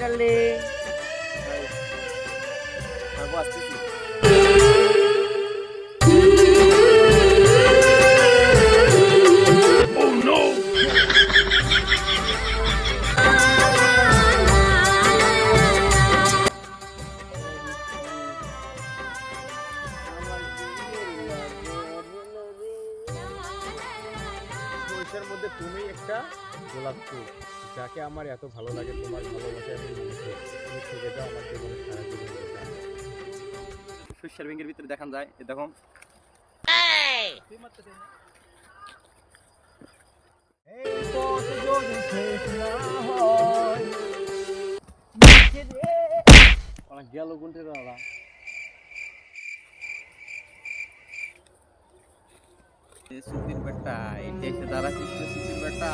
Darling. খাবো আসতেছি। সরিষার মধ্যে তুমি একটা গোলাপ ফুল, যাকে আমার এত ভালো লাগে, তোমার ভালোবাসায় আমি মুগ্ধ। তুমি থেকে যাও আমার জীবনে সারা জীবন। সরিষার ব্যাঙের ভিতরে দেখান যায়, এ দেখো এই পথ যদি শেষ না হয়, ওরা গেল গুনতে দাঁড়া। সুপির বেটা, এটা এসে দাঁড়াচ্ছিস সুপির বেটা।